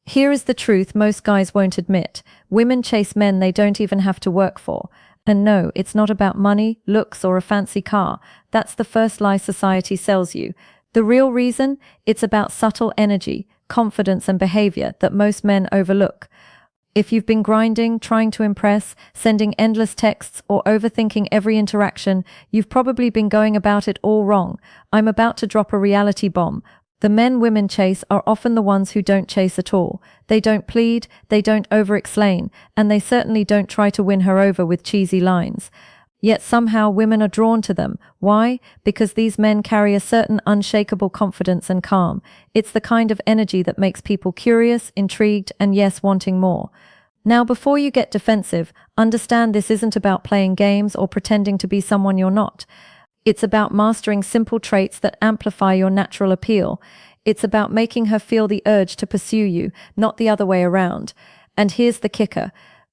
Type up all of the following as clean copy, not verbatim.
Here is the truth most guys won't admit. Women chase men they don't even have to work for. And no, it's not about money, looks, or a fancy car. That's the first lie society sells you. The real reason? It's about subtle energy, confidence, and behavior that most men overlook. If you've been grinding, trying to impress, sending endless texts, or overthinking every interaction, you've probably been going about it all wrong. I'm about to drop a reality bomb. The men women chase are often the ones who don't chase at all. They don't plead, they don't over-explain, and they certainly don't try to win her over with cheesy lines. Yet somehow women are drawn to them. Why? Because these men carry a certain unshakable confidence and calm. It's the kind of energy that makes people curious, intrigued, and yes, wanting more. Now, before you get defensive, understand this isn't about playing games or pretending to be someone you're not. It's about mastering simple traits that amplify your natural appeal. It's about making her feel the urge to pursue you, not the other way around. And here's the kicker.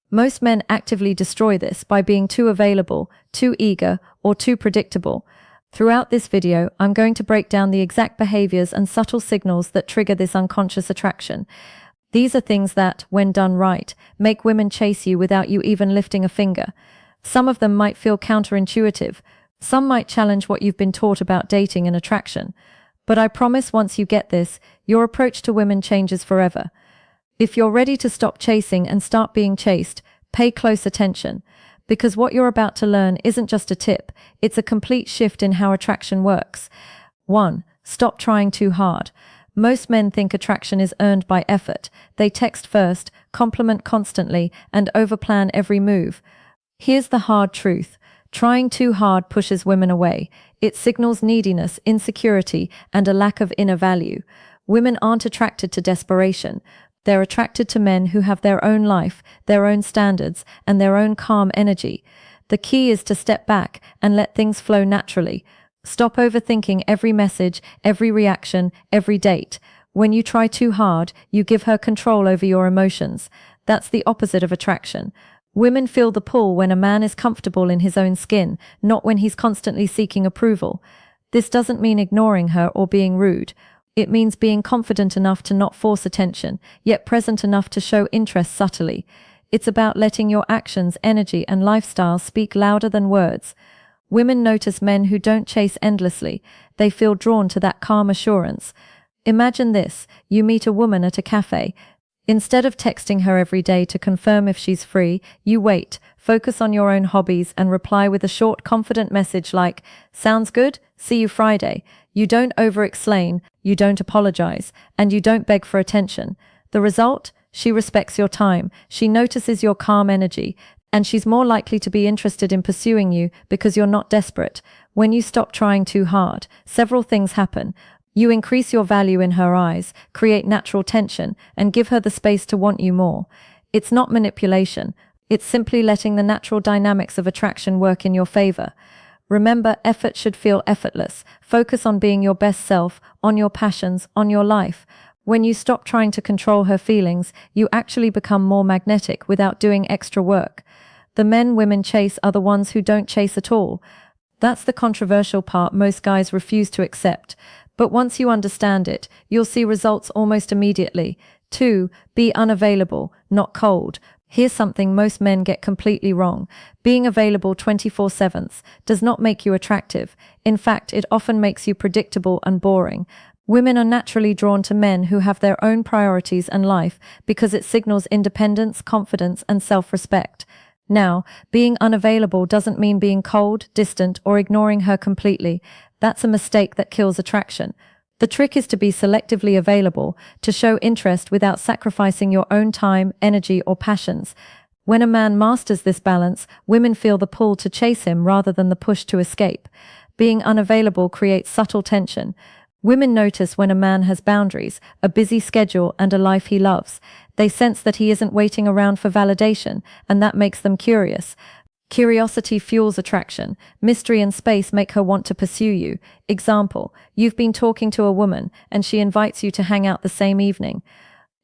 Most men actively destroy this by being too available, too eager, or too predictable. Throughout this video, I'm going to break down the exact behaviors and subtle signals that trigger this unconscious attraction. These are things that, when done right, make women chase you without you even lifting a finger. Some of them might feel counterintuitive. Some might challenge what you've been taught about dating and attraction. But I promise once you get this, your approach to women changes forever. If you're ready to stop chasing and start being chased, pay close attention. Because what you're about to learn isn't just a tip, it's a complete shift in how attraction works. 1. Stop trying too hard. Most men think attraction is earned by effort. They text first, compliment constantly, and overplan every move. Here's the hard truth. Trying too hard pushes women away. It signals neediness, insecurity, and a lack of inner value. Women aren't attracted to desperation. They're attracted to men who have their own life, their own standards, and their own calm energy. The key is to step back and let things flow naturally. Stop overthinking every message, every reaction, every date. When you try too hard, you give her control over your emotions. That's the opposite of attraction. Women feel the pull when a man is comfortable in his own skin, not when he's constantly seeking approval. This doesn't mean ignoring her or being rude. It means being confident enough to not force attention, yet present enough to show interest subtly. It's about letting your actions, energy, and lifestyle speak louder than words. Women notice men who don't chase endlessly. They feel drawn to that calm assurance. Imagine this: you meet a woman at a cafe. Instead of texting her every day to confirm if she's free, you wait, focus on your own hobbies, and reply with a short, confident message like, "Sounds good? See you Friday." You don't over-explain, you don't apologize, and you don't beg for attention. The result? She respects your time, she notices your calm energy, and she's more likely to be interested in pursuing you because you're not desperate. When you stop trying too hard, several things happen. You increase your value in her eyes, create natural tension, and give her the space to want you more. It's not manipulation. It's simply letting the natural dynamics of attraction work in your favor. Remember, effort should feel effortless. Focus on being your best self, on your passions, on your life. When you stop trying to control her feelings, you actually become more magnetic without doing extra work. The men women chase are the ones who don't chase at all. That's the controversial part most guys refuse to accept. But once you understand it, you'll see results almost immediately. 2. Be unavailable, not cold. Here's something most men get completely wrong. Being available 24/7 does not make you attractive. In fact, it often makes you predictable and boring. Women are naturally drawn to men who have their own priorities and life because it signals independence, confidence, and self-respect. Now, being unavailable doesn't mean being cold, distant, or ignoring her completely. That's a mistake that kills attraction. The trick is to be selectively available, to show interest without sacrificing your own time, energy, or passions. When a man masters this balance, women feel the pull to chase him rather than the push to escape. Being unavailable creates subtle tension. Women notice when a man has boundaries, a busy schedule, and a life he loves. They sense that he isn't waiting around for validation, and that makes them curious. Curiosity fuels attraction. Mystery and space make her want to pursue you. Example, you've been talking to a woman, and she invites you to hang out the same evening.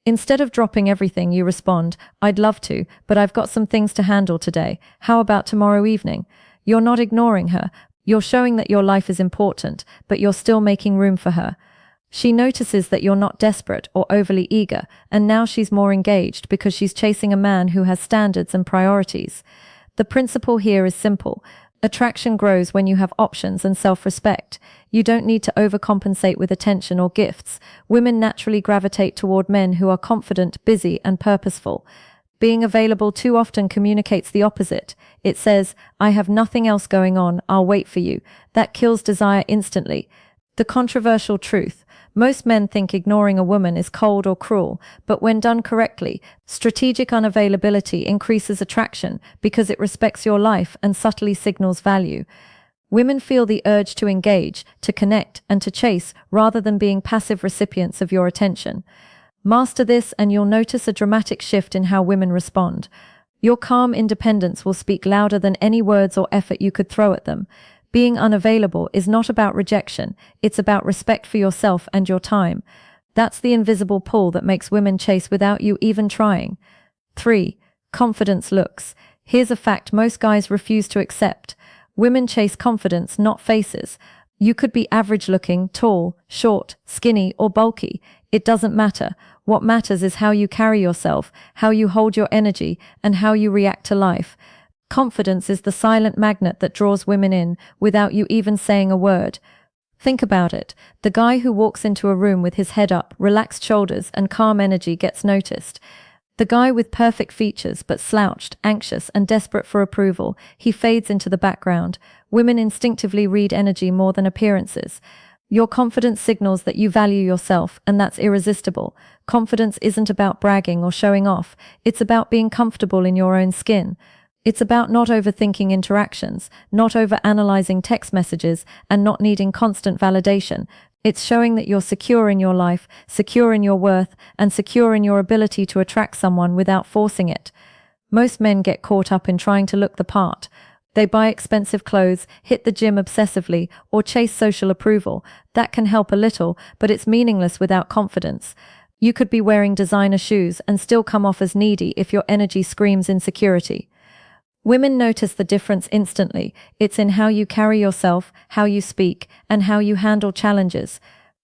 Instead of dropping everything, you respond, "I'd love to, but I've got some things to handle today. How about tomorrow evening?" You're not ignoring her. You're showing that your life is important, but you're still making room for her. She notices that you're not desperate or overly eager, and now she's more engaged because she's chasing a man who has standards and priorities. The principle here is simple. Attraction grows when you have options and self-respect. You don't need to overcompensate with attention or gifts. Women naturally gravitate toward men who are confident, busy, and purposeful. Being available too often communicates the opposite. It says, "I have nothing else going on, I'll wait for you." That kills desire instantly. The controversial truth. Most men think ignoring a woman is cold or cruel, but when done correctly, strategic unavailability increases attraction because it respects your life and subtly signals value. Women feel the urge to engage, to connect, and to chase rather than being passive recipients of your attention. Master this and you'll notice a dramatic shift in how women respond. Your calm independence will speak louder than any words or effort you could throw at them. Being unavailable is not about rejection, it's about respect for yourself and your time. That's the invisible pull that makes women chase without you even trying. 3. Confidence looks. Here's a fact most guys refuse to accept. Women chase confidence, not faces. You could be average looking, tall, short, skinny, or bulky. It doesn't matter. What matters is how you carry yourself, how you hold your energy, and how you react to life. Confidence is the silent magnet that draws women in without you even saying a word. Think about it. The guy who walks into a room with his head up, relaxed shoulders, and calm energy gets noticed. The guy with perfect features but slouched, anxious, and desperate for approval, he fades into the background. Women instinctively read energy more than appearances. Your confidence signals that you value yourself, and that's irresistible. Confidence isn't about bragging or showing off. It's about being comfortable in your own skin. It's about not overthinking interactions, not overanalyzing text messages, and not needing constant validation. It's showing that you're secure in your life, secure in your worth, and secure in your ability to attract someone without forcing it. Most men get caught up in trying to look the part. They buy expensive clothes, hit the gym obsessively, or chase social approval. That can help a little, but it's meaningless without confidence. You could be wearing designer shoes and still come off as needy if your energy screams insecurity. Women notice the difference instantly. It's in how you carry yourself, how you speak, and how you handle challenges.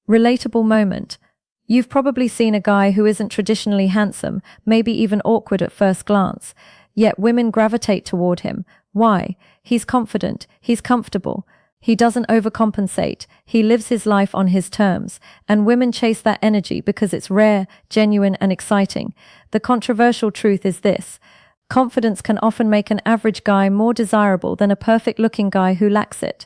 Relatable moment. You've probably seen a guy who isn't traditionally handsome, maybe even awkward at first glance. Yet women gravitate toward him. Why? He's confident, he's comfortable. He doesn't overcompensate, he lives his life on his terms, and women chase that energy because it's rare, genuine, and exciting. The controversial truth is this. Confidence can often make an average guy more desirable than a perfect-looking guy who lacks it.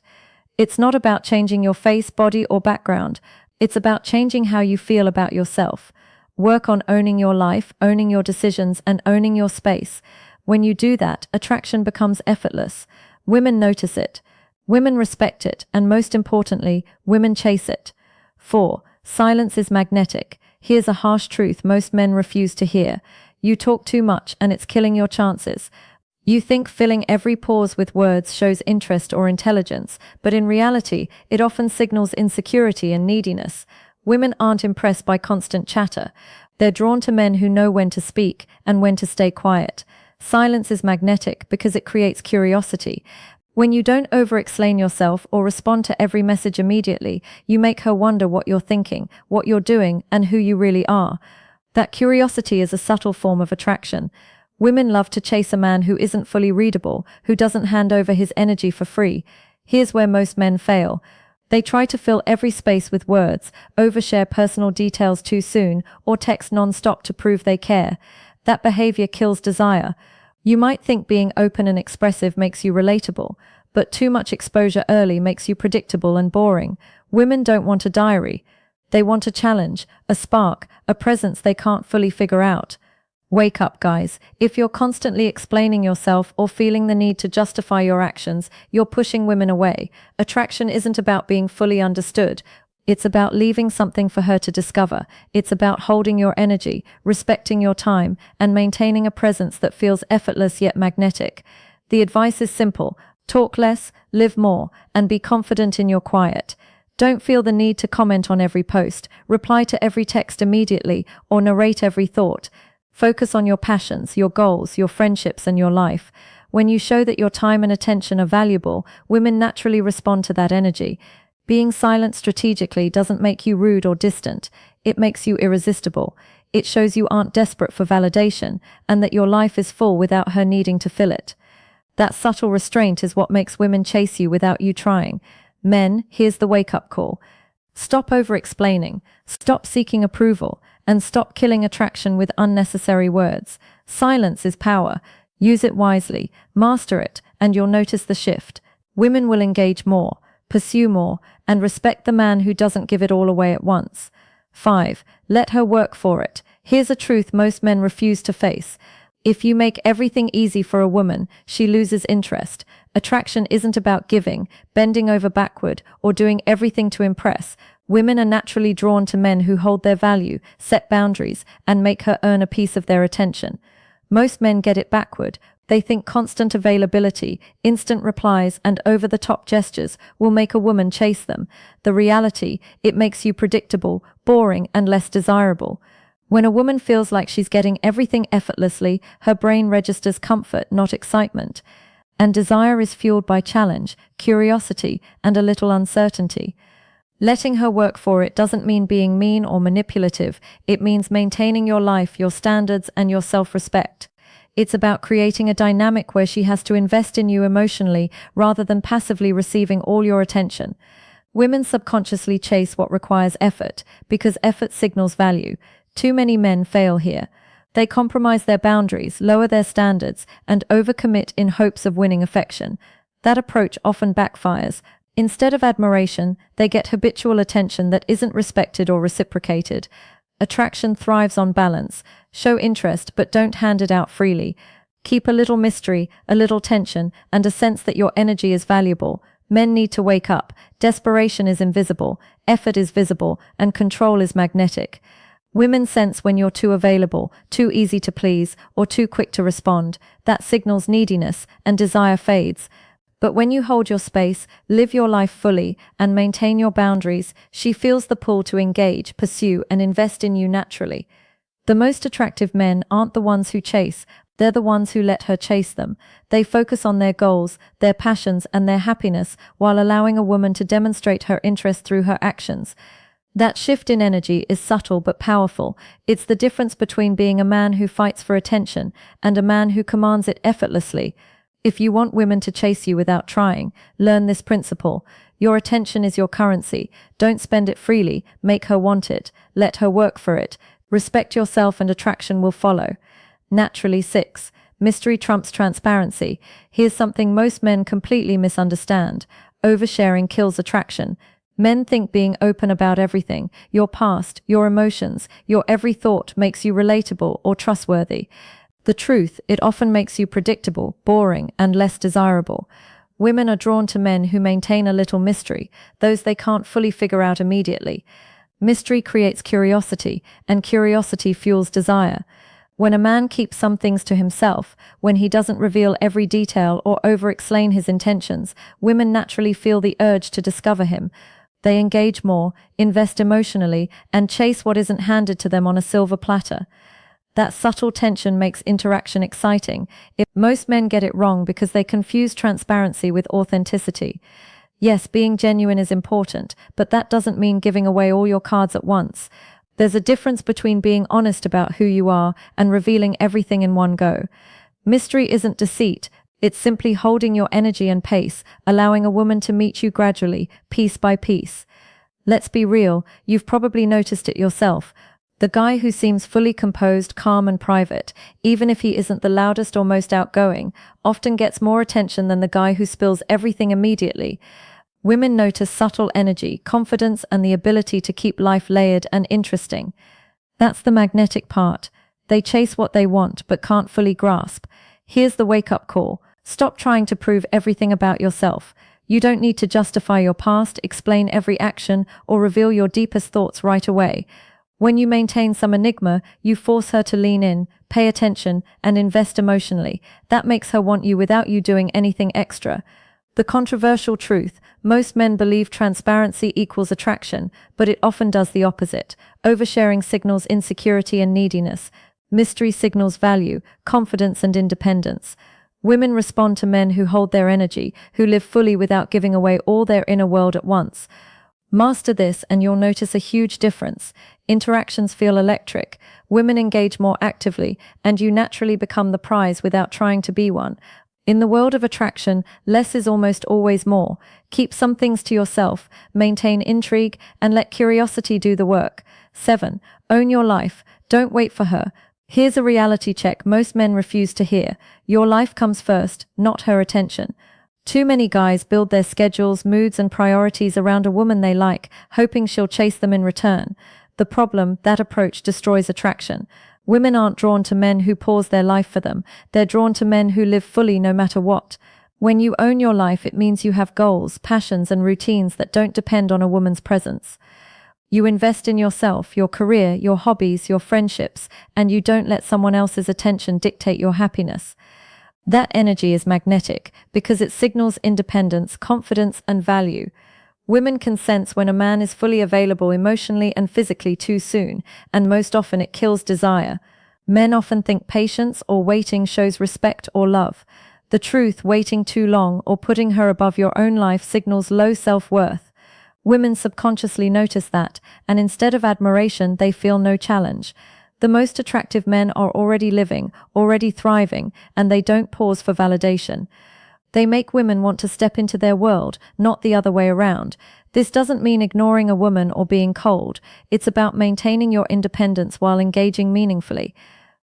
It's not about changing your face, body, or background. It's about changing how you feel about yourself. Work on owning your life, owning your decisions, and owning your space. When you do that, attraction becomes effortless. Women notice it. Women respect it, and most importantly, women chase it. 4. Silence is magnetic. Here's a harsh truth most men refuse to hear. You talk too much and it's killing your chances. You think filling every pause with words shows interest or intelligence, but in reality, it often signals insecurity and neediness. Women aren't impressed by constant chatter. They're drawn to men who know when to speak and when to stay quiet. Silence is magnetic because it creates curiosity. When you don't over-explain yourself or respond to every message immediately, you make her wonder what you're thinking, what you're doing, and who you really are. That curiosity is a subtle form of attraction. Women love to chase a man who isn't fully readable, who doesn't hand over his energy for free. Here's where most men fail. They try to fill every space with words, overshare personal details too soon, or text non-stop to prove they care. That behavior kills desire. You might think being open and expressive makes you relatable, but too much exposure early makes you predictable and boring. Women don't want a diary. They want a challenge, a spark, a presence they can't fully figure out. Wake up, guys. If you're constantly explaining yourself or feeling the need to justify your actions, you're pushing women away. Attraction isn't about being fully understood. It's about leaving something for her to discover. It's about holding your energy, respecting your time, and maintaining a presence that feels effortless yet magnetic. The advice is simple. Talk less, live more, and be confident in your quiet. Don't feel the need to comment on every post, reply to every text immediately, or narrate every thought. Focus on your passions, your goals, your friendships, and your life. When you show that your time and attention are valuable, women naturally respond to that energy. Being silent strategically doesn't make you rude or distant, it makes you irresistible. It shows you aren't desperate for validation and that your life is full without her needing to fill it. That subtle restraint is what makes women chase you without you trying. Men, here's the wake-up call. Stop over-explaining, stop seeking approval, and stop killing attraction with unnecessary words. Silence is power. Use it wisely, master it, and you'll notice the shift. Women will engage more, pursue more, and respect the man who doesn't give it all away at once. 5. Let her work for it. Here's a truth most men refuse to face. If you make everything easy for a woman, she loses interest. Attraction isn't about giving, bending over backward, or doing everything to impress. Women are naturally drawn to men who hold their value, set boundaries, and make her earn a piece of their attention. Most men get it backward. They think constant availability, instant replies, and over-the-top gestures will make a woman chase them. The reality, it makes you predictable, boring, and less desirable. When a woman feels like she's getting everything effortlessly, her brain registers comfort, not excitement. And desire is fueled by challenge, curiosity, and a little uncertainty. Letting her work for it doesn't mean being mean or manipulative. It means maintaining your life, your standards, and your self-respect. It's about creating a dynamic where she has to invest in you emotionally rather than passively receiving all your attention. Women subconsciously chase what requires effort because effort signals value. Too many men fail here. They compromise their boundaries, lower their standards, and overcommit in hopes of winning affection. That approach often backfires. Instead of admiration, they get habitual attention that isn't respected or reciprocated. Attraction thrives on balance. Show interest, but don't hand it out freely. Keep a little mystery, a little tension, and a sense that your energy is valuable. Men need to wake up. Desperation is invisible, effort is visible, and control is magnetic. Women sense when you're too available, too easy to please, or too quick to respond. That signals neediness, and desire fades. But when you hold your space, live your life fully, and maintain your boundaries, she feels the pull to engage, pursue, and invest in you naturally. The most attractive men aren't the ones who chase, they're the ones who let her chase them. They focus on their goals, their passions, and their happiness, while allowing a woman to demonstrate her interest through her actions. That shift in energy is subtle but powerful. It's the difference between being a man who fights for attention and a man who commands it effortlessly. If you want women to chase you without trying, learn this principle. Your attention is your currency. Don't spend it freely. Make her want it. Let her work for it. Respect yourself and attraction will follow. Naturally. 6. Mystery trumps transparency. Here's something most men completely misunderstand. Oversharing kills attraction. Men think being open about everything, your past, your emotions, your every thought makes you relatable or trustworthy. The truth, it often makes you predictable, boring, and less desirable. Women are drawn to men who maintain a little mystery, those they can't fully figure out immediately. Mystery creates curiosity, and curiosity fuels desire. When a man keeps some things to himself, when he doesn't reveal every detail or over-explain his intentions, women naturally feel the urge to discover him. They engage more, invest emotionally, and chase what isn't handed to them on a silver platter. That subtle tension makes interaction exciting. Most men get it wrong because they confuse transparency with authenticity. Yes, being genuine is important, but that doesn't mean giving away all your cards at once. There's a difference between being honest about who you are and revealing everything in one go. Mystery isn't deceit. It's simply holding your energy and pace, allowing a woman to meet you gradually, piece by piece. Let's be real, you've probably noticed it yourself. The guy who seems fully composed, calm, and private, even if he isn't the loudest or most outgoing, often gets more attention than the guy who spills everything immediately. Women notice subtle energy, confidence, and the ability to keep life layered and interesting. That's the magnetic part. They chase what they want but can't fully grasp. Here's the wake-up call. Stop trying to prove everything about yourself. You don't need to justify your past, explain every action, or reveal your deepest thoughts right away. When you maintain some enigma, you force her to lean in, pay attention, and invest emotionally. That makes her want you without you doing anything extra. The controversial truth, most men believe transparency equals attraction, but it often does the opposite. Oversharing signals insecurity and neediness. Mystery signals value, confidence, and independence. Women respond to men who hold their energy, who live fully without giving away all their inner world at once. Master this and you'll notice a huge difference. Interactions feel electric, women engage more actively, and you naturally become the prize without trying to be one. In the world of attraction, less is almost always more. Keep some things to yourself, maintain intrigue, and let curiosity do the work. 7. Own your life. Don't wait for her. Here's a reality check most men refuse to hear. Your life comes first, not her attention. Too many guys build their schedules, moods, and priorities around a woman they like, hoping she'll chase them in return. The problem, that approach destroys attraction. Women aren't drawn to men who pause their life for them. They're drawn to men who live fully no matter what. When you own your life, it means you have goals, passions, and routines that don't depend on a woman's presence. You invest in yourself, your career, your hobbies, your friendships, and you don't let someone else's attention dictate your happiness. That energy is magnetic because it signals independence, confidence, and value. Women can sense when a man is fully available emotionally and physically too soon, and most often it kills desire. Men often think patience or waiting shows respect or love. The truth, waiting too long or putting her above your own life signals low self-worth. Women subconsciously notice that, and instead of admiration, they feel no challenge. The most attractive men are already living, already thriving, and they don't pause for validation. They make women want to step into their world, not the other way around. This doesn't mean ignoring a woman or being cold. It's about maintaining your independence while engaging meaningfully.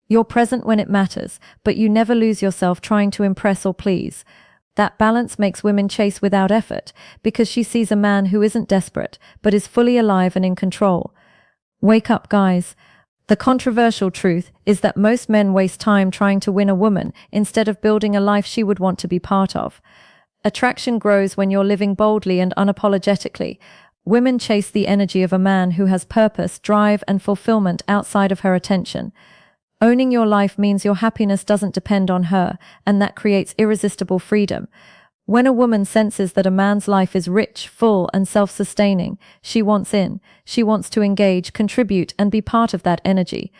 You're present when it matters, but you never lose yourself trying to impress or please. That balance makes women chase without effort, because she sees a man who isn't desperate, but is fully alive and in control. Wake up, guys. The controversial truth is that most men waste time trying to win a woman instead of building a life she would want to be part of. Attraction grows when you're living boldly and unapologetically. Women chase the energy of a man who has purpose, drive, and fulfillment outside of her attention. Owning your life means your happiness doesn't depend on her, and that creates irresistible freedom. When a woman senses that a man's life is rich, full, and self-sustaining, she wants in. She wants to engage, contribute, and be part of that energy.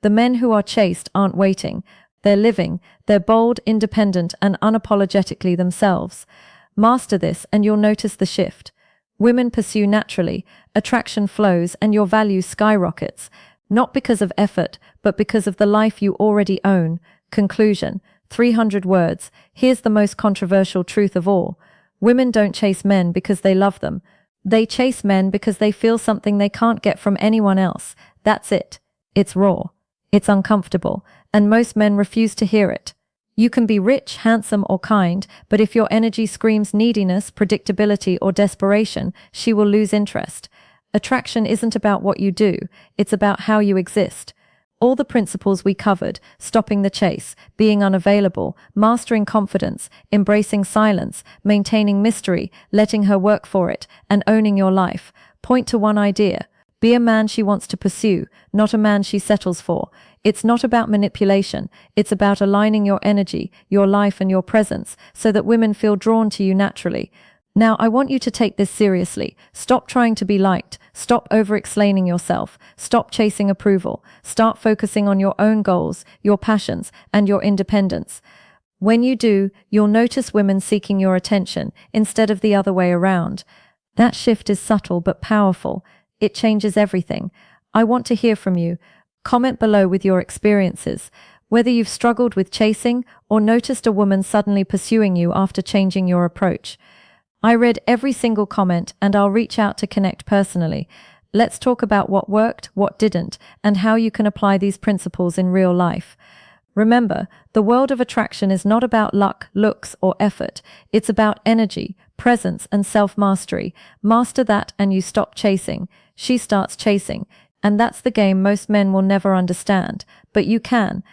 The men who are chased aren't waiting. They're living. They're bold, independent, and unapologetically themselves. Master this, and you'll notice the shift. Women pursue naturally, attraction flows, and your value skyrockets. Not because of effort, but because of the life you already own. Conclusion. 300 words. Here's the most controversial truth of all. Women don't chase men because they love them. They chase men because they feel something they can't get from anyone else. That's it. It's raw. It's uncomfortable. And most men refuse to hear it. You can be rich, handsome, or kind, but if your energy screams neediness, predictability, or desperation, she will lose interest. Attraction isn't about what you do. It's about how you exist. All the principles we covered, stopping the chase, being unavailable, mastering confidence, embracing silence, maintaining mystery, letting her work for it, and owning your life, point to one idea. Be a man she wants to pursue, not a man she settles for. It's not about manipulation. It's about aligning your energy, your life, and your presence so that women feel drawn to you naturally. Now, I want you to take this seriously. Stop trying to be liked. Stop over-explaining yourself. Stop chasing approval. Start focusing on your own goals, your passions, and your independence. When you do, you'll notice women seeking your attention instead of the other way around. That shift is subtle but powerful. It changes everything. I want to hear from you. Comment below with your experiences, whether you've struggled with chasing or noticed a woman suddenly pursuing you after changing your approach. I read every single comment and I'll reach out to connect personally. Let's talk about what worked, what didn't, and how you can apply these principles in real life. Remember, the world of attraction is not about luck, looks, or effort. It's about energy, presence, and self-mastery. Master that and you stop chasing. She starts chasing. And that's the game most men will never understand. But you can.